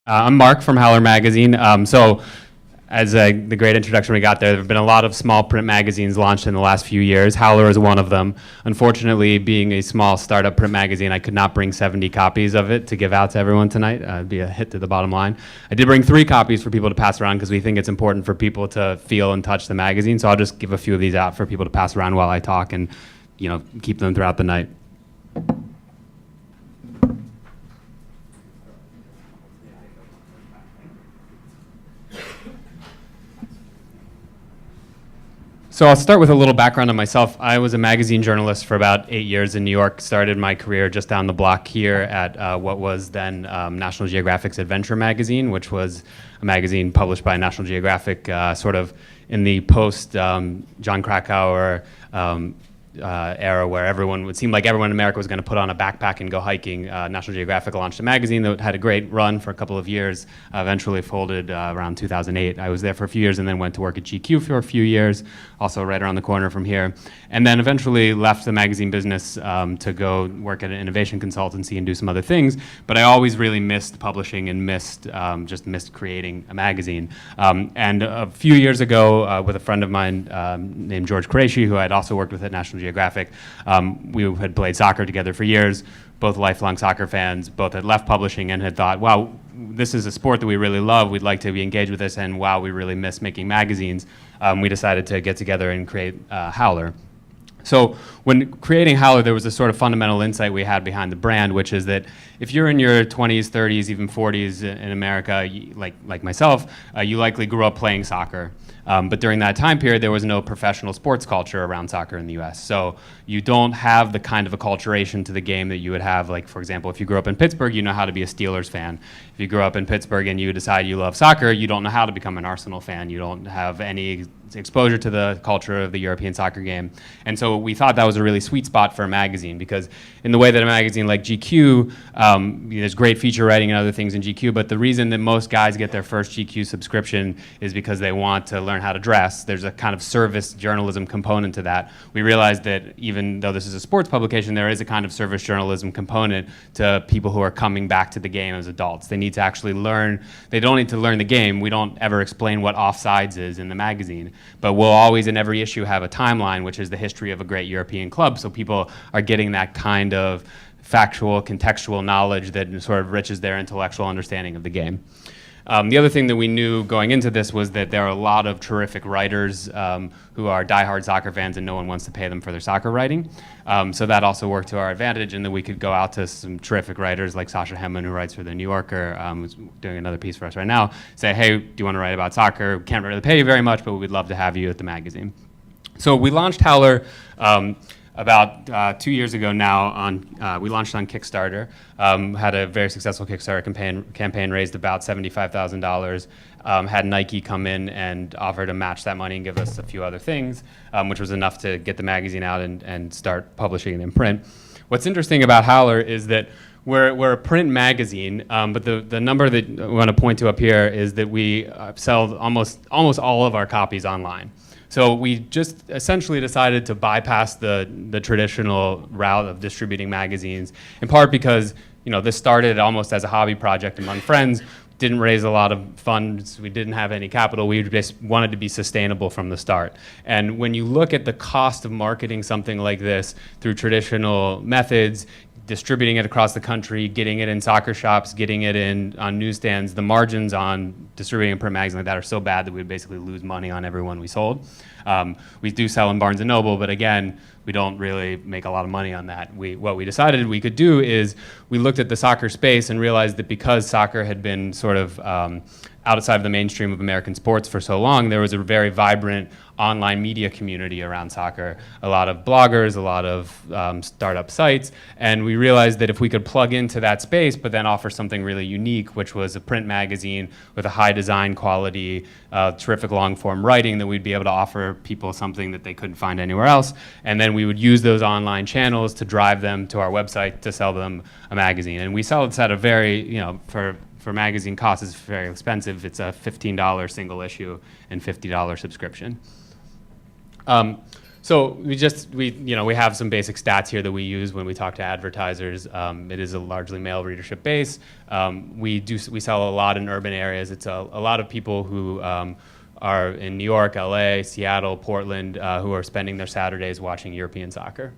I'm Mark from Howler Magazine. As the great introduction we got there have been a lot of small print magazines launched in the last few years. Howler is one of them. Unfortunately, being a small startup print magazine, I could not bring 70 copies of it to give out to everyone tonight. It'd be a hit to the bottom line. I did bring 3 copies for people to pass around because we think it's important for people to feel and touch the magazine. So I'll just give a few of these out for people to pass around while I talk and, keep them throughout the night. So I'll start with a little background on myself. I was a magazine journalist for about 8 years in New York, started my career just down the block here at what was then National Geographic's Adventure magazine, which was a magazine published by National Geographic sort of in the post John Krakauer era where it seemed like everyone in America was going to put on a backpack and go hiking. National Geographic launched a magazine that had a great run for a couple of years, eventually folded around 2008. I was there for a few years and then went to work at GQ for a few years, also right around the corner from here, and then eventually left the magazine business to go work at an innovation consultancy and do some other things. But I always really missed publishing and missed creating a magazine. And a few years ago, with a friend of mine named George Qureshi, who I'd also worked with at National Geographic, we had played soccer together for years, both lifelong soccer fans, both had left publishing and had thought, wow, this is a sport that we really love, we'd like to be engaged with this, and wow, we really miss making magazines. We decided to get together and create Howler. So when creating Howler, there was a sort of fundamental insight we had behind the brand, which is that if you're in your 20s, 30s, even 40s in America, like myself, you likely grew up playing soccer. But during that time period, there was no professional sports culture around soccer in the US. So you don't have the kind of acculturation to the game that you would have, like, for example, if you grew up in Pittsburgh, you know how to be a Steelers fan. If you grew up in Pittsburgh and you decide you love soccer, you don't know how to become an Arsenal fan. You don't have any exposure to the culture of the European soccer game. And so we thought that was a really sweet spot for a magazine, because in the way that a magazine like GQ, there's great feature writing and other things in GQ, but the reason that most guys get their first GQ subscription is because they want to learn how to dress. There's a kind of service journalism component to that. We realized that even though this is a sports publication, there is a kind of service journalism component to people who are coming back to the game as adults. They need to actually learn. They don't need to learn the game. We don't ever explain what offsides is in the magazine, but we'll always in every issue have a timeline, which is the history of a great European club, so people are getting that kind of factual, contextual knowledge that sort of enriches their intellectual understanding of the game. The other thing that we knew going into this was that there are a lot of terrific writers who are diehard soccer fans and no one wants to pay them for their soccer writing. So that also worked to our advantage, and that we could go out to some terrific writers like Sasha Hemman, who writes for The New Yorker, who's doing another piece for us right now, say, hey, do you want to write about soccer? Can't really pay you very much, but we'd love to have you at the magazine. So we launched Howler about 2 years ago now. We launched on Kickstarter, had a very successful Kickstarter campaign, raised about $75,000, had Nike come in and offer to match that money and give us a few other things, which was enough to get the magazine out and start publishing it in print. What's interesting about Howler is that we're a print magazine, but the number that we want to point to up here is that we sell almost all of our copies online. So we just essentially decided to bypass the traditional route of distributing magazines, in part because this started almost as a hobby project among friends, didn't raise a lot of funds, we didn't have any capital, we just wanted to be sustainable from the start. And when you look at the cost of marketing something like this through traditional methods, distributing it across the country, getting it in soccer shops, getting it on newsstands, the margins on distributing a print magazine like that are so bad that we would basically lose money on every one we sold. We do sell in Barnes & Noble, but again, we don't really make a lot of money on that. What we decided we could do is we looked at the soccer space and realized that because soccer had been sort of outside of the mainstream of American sports for so long, there was a very vibrant online media community around soccer, a lot of bloggers, a lot of startup sites, and we realized that if we could plug into that space but then offer something really unique, which was a print magazine with a high design quality, terrific long form writing, that we'd be able to offer people something that they couldn't find anywhere else, and then we would use those online channels to drive them to our website to sell them a magazine. And we sell it at a very, for magazine costs, it's very expensive. It's a $15 single issue and $50 subscription. So we have some basic stats here that we use when we talk to advertisers. It is a largely male readership base. We sell a lot in urban areas. It's a lot of people who are in New York, LA, Seattle, Portland, who are spending their Saturdays watching European soccer.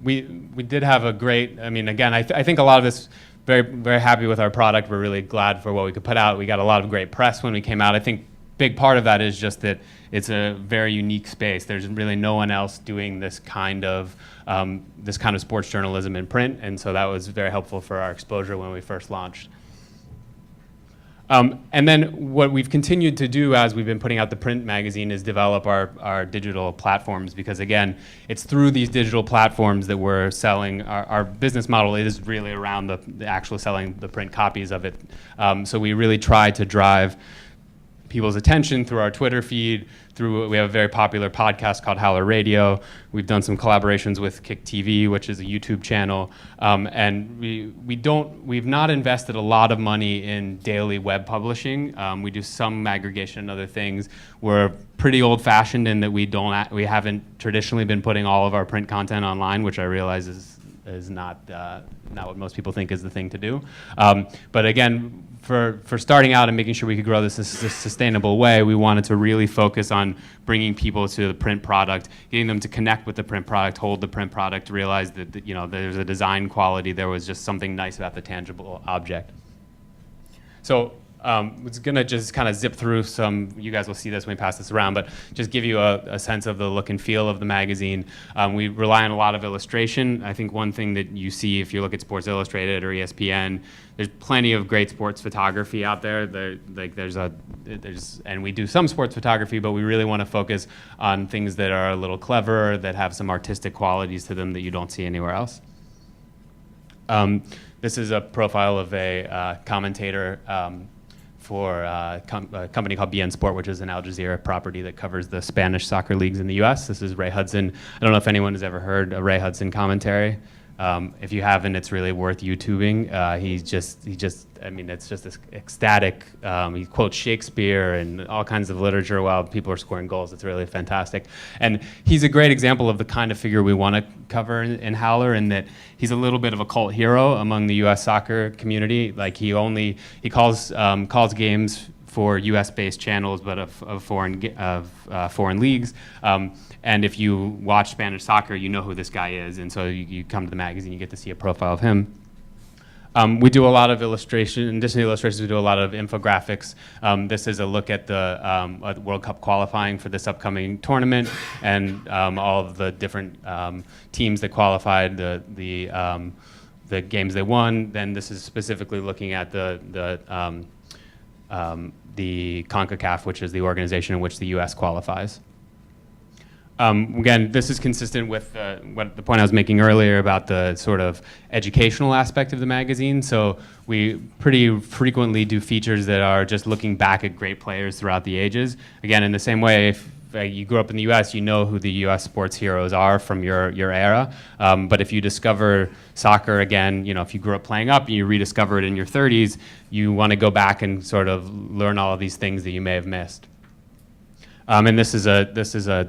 We did have a great, again, I think a lot of this, very, very happy with our product. We're really glad for what we could put out. We got a lot of great press when we came out. I think big part of that is just that it's a very unique space. There's really no one else doing this kind of sports journalism in print, and so that was very helpful for our exposure when we first launched. And then what we've continued to do as we've been putting out the print magazine is develop our digital platforms, because again, it's through these digital platforms that we're selling. Our business model is really around the actual selling the print copies of it. So we really try to drive people's attention through our Twitter feed. We have a very popular podcast called Howler Radio. We've done some collaborations with Kick TV, which is a YouTube channel, and we've not invested a lot of money in daily web publishing. We do some aggregation and other things. We're pretty old-fashioned in that we haven't traditionally been putting all of our print content online, which I realize is not what most people think is the thing to do. But again, for starting out and making sure we could grow this in a sustainable way, we wanted to really focus on bringing people to the print product, getting them to connect with the print product, hold the print product, realize that there's a design quality, there was just something nice about the tangible object. So it's gonna just kind of zip through some, you guys will see this when we pass this around, but just give you a sense of the look and feel of the magazine. We rely on a lot of illustration. I think one thing that you see if you look at Sports Illustrated or ESPN, there's plenty of great sports photography out there. And we do some sports photography, but we really want to focus on things that are a little clever, that have some artistic qualities to them that you don't see anywhere else. This is a profile of a commentator for a company called BN Sport, which is an Al Jazeera property that covers the Spanish soccer leagues in the US. This is Ray Hudson. I don't know if anyone has ever heard a Ray Hudson commentary. If you haven't, it's really worth YouTubing. It's just this ecstatic. He quotes Shakespeare and all kinds of literature while people are scoring goals. It's really fantastic. And he's a great example of the kind of figure we want to cover in Howler, in that he's a little bit of a cult hero among the US soccer community. Like he calls games for US-based channels, but of foreign leagues. And if you watch Spanish soccer, you know who this guy is. And so you come to the magazine, you get to see a profile of him. We do a lot of illustration. In addition to illustrations, we do a lot of infographics. This is a look at the World Cup qualifying for this upcoming tournament, and all of the different teams that qualified, the games they won. Then this is specifically looking at the CONCACAF, which is the organization in which the U.S. qualifies. Again, this is consistent with the point I was making earlier about the sort of educational aspect of the magazine. So we pretty frequently do features that are just looking back at great players throughout the ages. Again, in the same way, if you grew up in the U.S., you know who the U.S. sports heroes are from your era. But if you discover soccer again, if you grew up playing up and you rediscover it in your 30s, you want to go back and sort of learn all of these things that you may have missed. And this is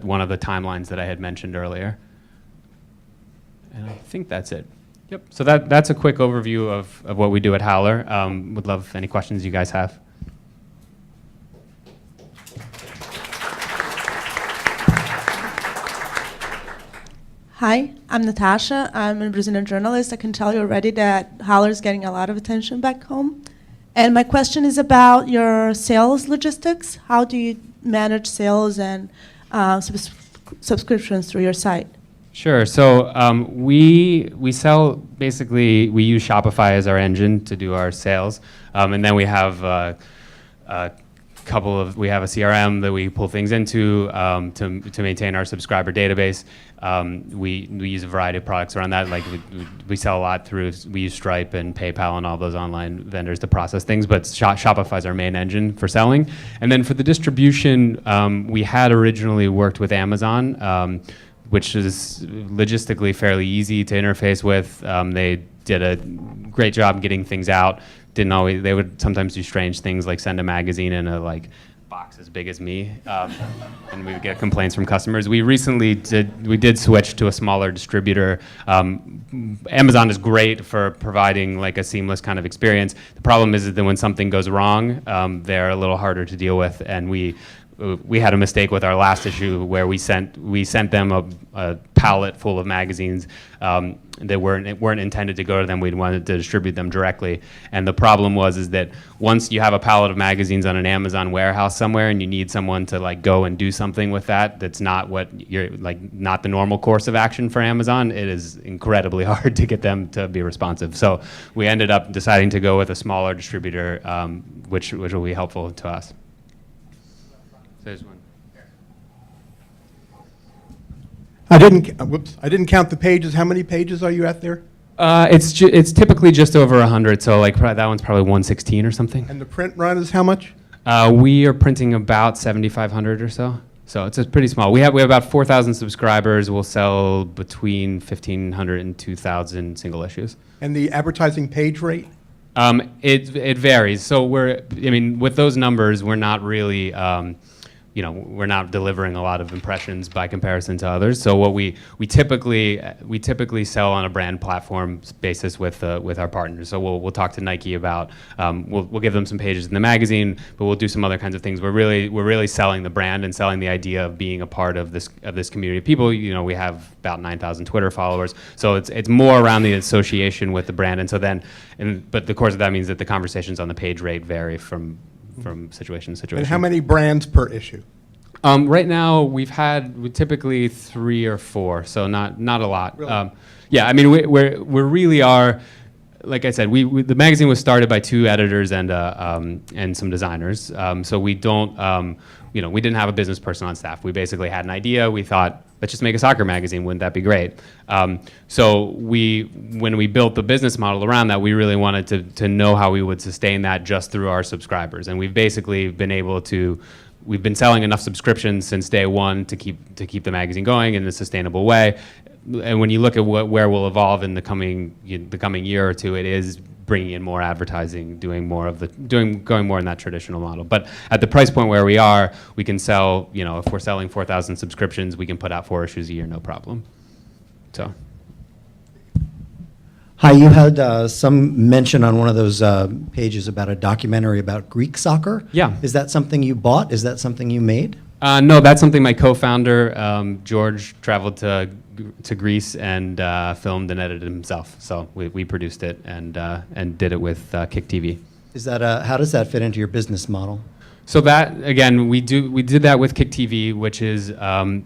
one of the timelines that I had mentioned earlier. And I think that's it. Yep. So that's a quick overview of what we do at Howler. Would love any questions you guys have. Hi, I'm Natasha. I'm a Brazilian journalist. I can tell you already that Howler is getting a lot of attention back home. And my question is about your sales logistics. How do you manage sales and subscriptions through your site? Sure. So we sell, basically, we use Shopify as our engine to do our sales. And then we have we have a CRM that we pull things into to maintain our subscriber database. We use a variety of products around that. Like we sell a lot we use Stripe and PayPal and all those online vendors to process things, but Shopify is our main engine for selling. And then for the distribution, we had originally worked with Amazon, which is logistically fairly easy to interface with. They did a great job getting things out. They would sometimes do strange things like send a magazine in a box as big as me, and we would get complaints from customers. We recently did switch to a smaller distributor. Amazon is great for providing like a seamless kind of experience. The problem is that when something goes wrong, they're a little harder to deal with, and we had a mistake with our last issue where we sent them a pallet full of magazines that weren't intended to go to them. We wanted to distribute them directly, and the problem is that once you have a pallet of magazines on an Amazon warehouse somewhere, and you need someone to like go and do something with that's not what you're like, not the normal course of action for Amazon. It is incredibly hard to get them to be responsive. So we ended up deciding to go with a smaller distributor, which will be helpful to us. There's one. I didn't count the pages. How many pages are you at there? It's typically just over 100, so like that one's probably 116 or something. And the print run is how much? We are printing about 7,500 or so. So it's pretty small. We have about 4,000 subscribers. We'll sell between 1,500 and 2,000 single issues. And the advertising page rate? It varies. So with those numbers, we're not really. We're not delivering a lot of impressions by comparison to others. So what we typically sell on a brand platform basis with our partners. So we'll talk to Nike about we'll give them some pages in the magazine, but we'll do some other kinds of things. We're really selling the brand and selling the idea of being a part of this community of people. We have about 9,000 Twitter followers, so it's more around the association with the brand. And so but of course that means that the conversations on the page rate vary from situation to situation. And how many brands per issue? Right now, we typically 3 or 4, so not a lot. Really? We really are. Like I said, the magazine was started by 2 editors and some designers. So we don't, we didn't have a business person on staff. We basically had an idea. We thought, let's just make a soccer magazine. Wouldn't that be great? So when we built the business model around that, we really wanted to know how we would sustain that just through our subscribers. And we've basically been able to. We've been selling enough subscriptions since day one to keep the magazine going in a sustainable way. And when you look at where we'll evolve in the coming year or two, it is bringing in more advertising, going more in that traditional model. But at the price point where we are, we can sell. If we're selling 4,000 subscriptions, we can put out 4 issues a year, no problem. So. Hi, you had some mention on one of those pages about a documentary about Greek soccer. Yeah. Is that something you bought? Is that something you made? No, that's something my co-founder, George, traveled to Greece and filmed and edited himself. So we produced it and did it with Kick TV. Is that how does that fit into your business model? So that, again, we did that with Kick TV, which is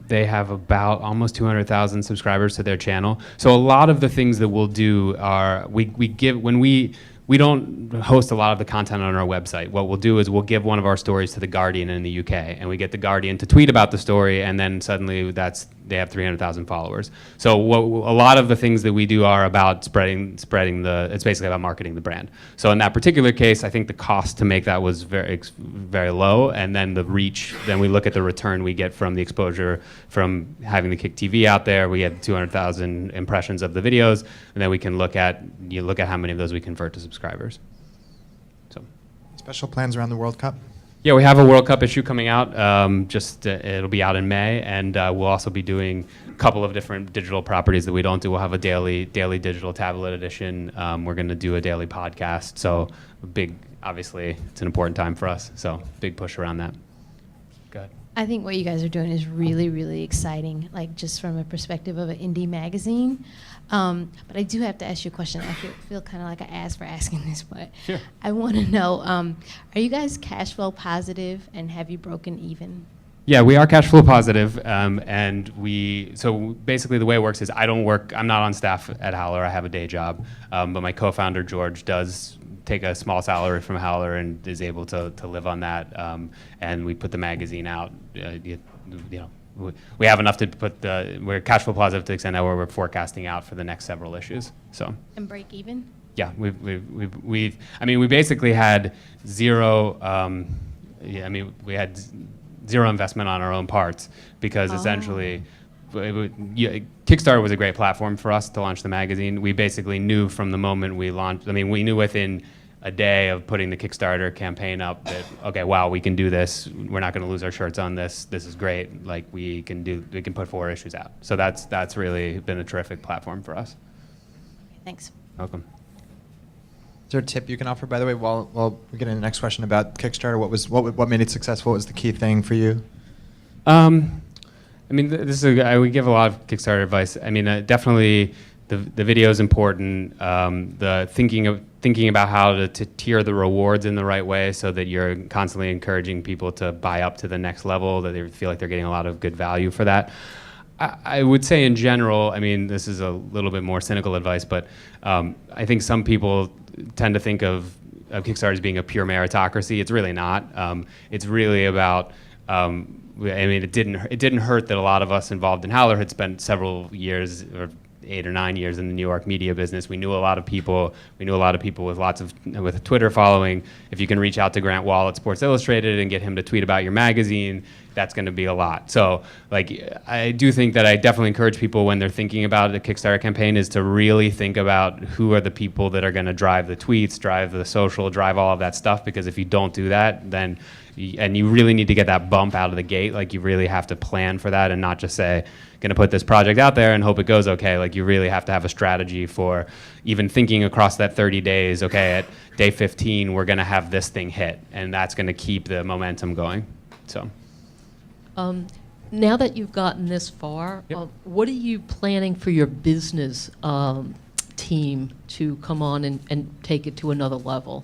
they have about almost 200,000 subscribers to their channel. So a lot of the things that we'll do are we don't host a lot of the content on our website. What we'll do is we'll give one of our stories to The Guardian in the UK, and we get The Guardian to tweet about the story, and then suddenly they have 300,000 followers. So a lot of the things that we do are about spreading it's basically about marketing the brand. So in that particular case, I think the cost to make that was very, very low, and then the reach, then we look at the return we get from the exposure from having the Kick TV out there. We had 200,000 impressions of the videos, and then we can look at how many of those we convert to subscribers. So, special plans around the World Cup? Yeah, we have a World Cup issue coming out. It'll be out in May, and we'll also be doing a couple of different digital properties that we don't do. We'll have a daily digital tablet edition. We're going to do a daily podcast. So obviously, it's an important time for us. So big push around that. Go ahead. I think what you guys are doing is really, really exciting, like just from a perspective of an indie magazine. But I do have to ask you a question. I feel kind of like I asked for asking this, but sure. I want to know, are you guys cash flow positive, and have you broken even? Yeah, we are cash flow positive, and so basically the way it works is I'm not on staff at Howler, I have a day job, but my co-founder George does take a small salary from Howler and is able to live on that, and we put the magazine out, we have enough to we're cash flow positive to the extent that we're forecasting out for the next several issues. So. And break even? Yeah, we basically had zero. We had zero investment on our own parts because essentially, Kickstarter was a great platform for us to launch the magazine. We basically knew from the moment we launched. We knew within a day of putting the Kickstarter campaign up that, okay, wow, we can do this. We're not going to lose our shirts on this. This is great. Like we can put 4 issues out. So that's really been a terrific platform for us. Thanks. Welcome. Is there a tip you can offer, by the way, while we get into the next question about Kickstarter? What made it successful? What was the key thing for you? I mean, we give a lot of Kickstarter advice. I mean, definitely the video is important. The thinking about how to tier the rewards in the right way so that you're constantly encouraging people to buy up to the next level, that they feel like they're getting a lot of good value for that. I would say in general, I mean, this is a little bit more cynical advice, but I think some people tend to think of Kickstarter as being a pure meritocracy. It's really not. It's really about, I mean, it didn't hurt that a lot of us involved in Howler had spent several years, or 8 or 9 years in the New York media business. We knew a lot of people. We knew a lot of people with with a Twitter following. If you can reach out to Grant Wall at Sports Illustrated and get him to tweet about your magazine, that's going to be a lot. So, like, I do think that I definitely encourage people when they're thinking about a Kickstarter campaign is to really think about who are the people that are going to drive the tweets, drive the social, drive all of that stuff. Because if you don't do that, then and you really need to get that bump out of the gate. Like, you really have to plan for that and not just say, going to put this project out there and hope it goes okay. Like, you really have to have a strategy for even thinking across that 30 days. Okay, at day 15, we're going to have this thing hit, and that's going to keep the momentum going. So. Now that you've gotten this far, Yep. What are you planning for your business team to come on and take it to another level?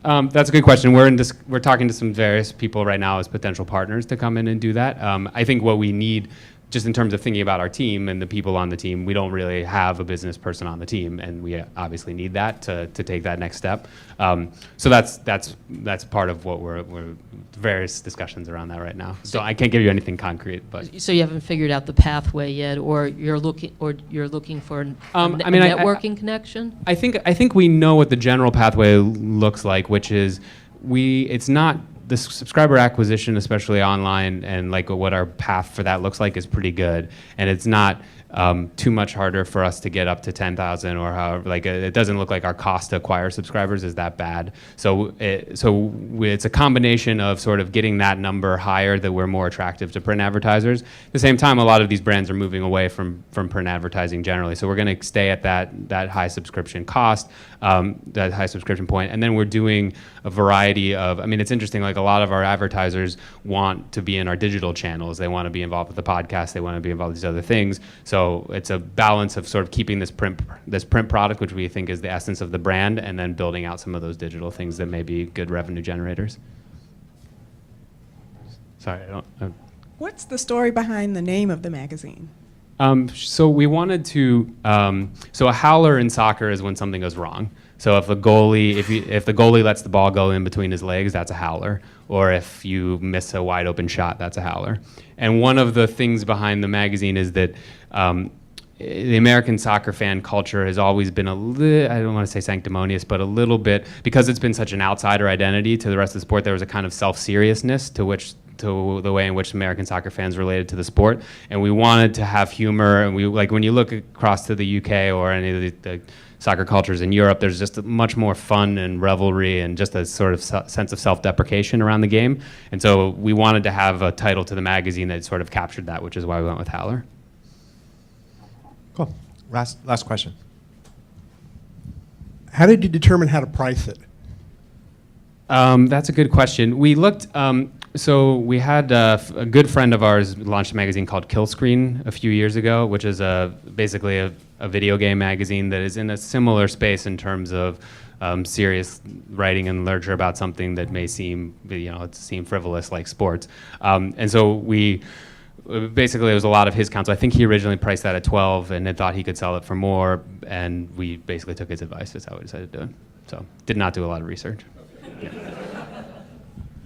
That's a good question. We're talking to some various people right now as potential partners to come in and do that. I think what we need, just in terms of thinking about our team and the people on the team, we don't really have a business person on the team, and we obviously need that to take that next step. So that's part of what we're various discussions around that right now. So I can't give you anything concrete, but So you haven't figured out the pathway yet, or you're looking for a networking connection? I think we know what the general pathway looks like, which is it's not the subscriber acquisition, especially online, and like what our path for that looks like is pretty good, and it's not too much harder for us to get up to 10,000 or however. Like, it doesn't look like our cost to acquire subscribers is that bad. So it's a combination of sort of getting that number higher that we're more attractive to print advertisers. At the same time, a lot of these brands are moving away from print advertising generally. So we're going to stay at that high subscription cost, that high subscription point, and then we're doing a variety of. I mean, it's interesting. Like, a lot of our advertisers want to be in our digital channels. They want to be involved with the podcast. They want to be involved with these other things. So it's a balance of sort of keeping this print product, which we think is the essence of the brand, and then building out some of those digital things that may be good revenue generators. Sorry, I don't. What's the story behind the name of the magazine? So we wanted to. So a howler in soccer is when something goes wrong. So if the goalie lets the ball go in between his legs, that's a howler. Or if you miss a wide open shot, that's a howler. And one of the things behind the magazine is that the American soccer fan culture has always been I don't want to say sanctimonious, but a little bit, because it's been such an outsider identity to the rest of the sport, there was a kind of self-seriousness to the way in which American soccer fans related to the sport. And we wanted to have humor, and when you look across to the UK or any of the soccer cultures in Europe, there's just much more fun and revelry and just a sort of sense of self-deprecation around the game. And so we wanted to have a title to the magazine that sort of captured that, which is why we went with Howler. Cool. Last question. How did you determine how to price it? That's a good question. We looked. So we had a good friend of ours launched a magazine called Kill Screen a few years ago, which is basically a video game magazine that is in a similar space in terms of serious writing and literature about something that may seem frivolous, like sports. And so basically it was a lot of his counsel. I think he originally priced that at 12 and had thought he could sell it for more, and we basically took his advice. That's how we decided to do it. So did not do a lot of research. Yeah.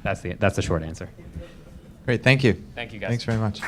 That's the short answer. Great. Thank you. Thank you, guys. Thanks very much.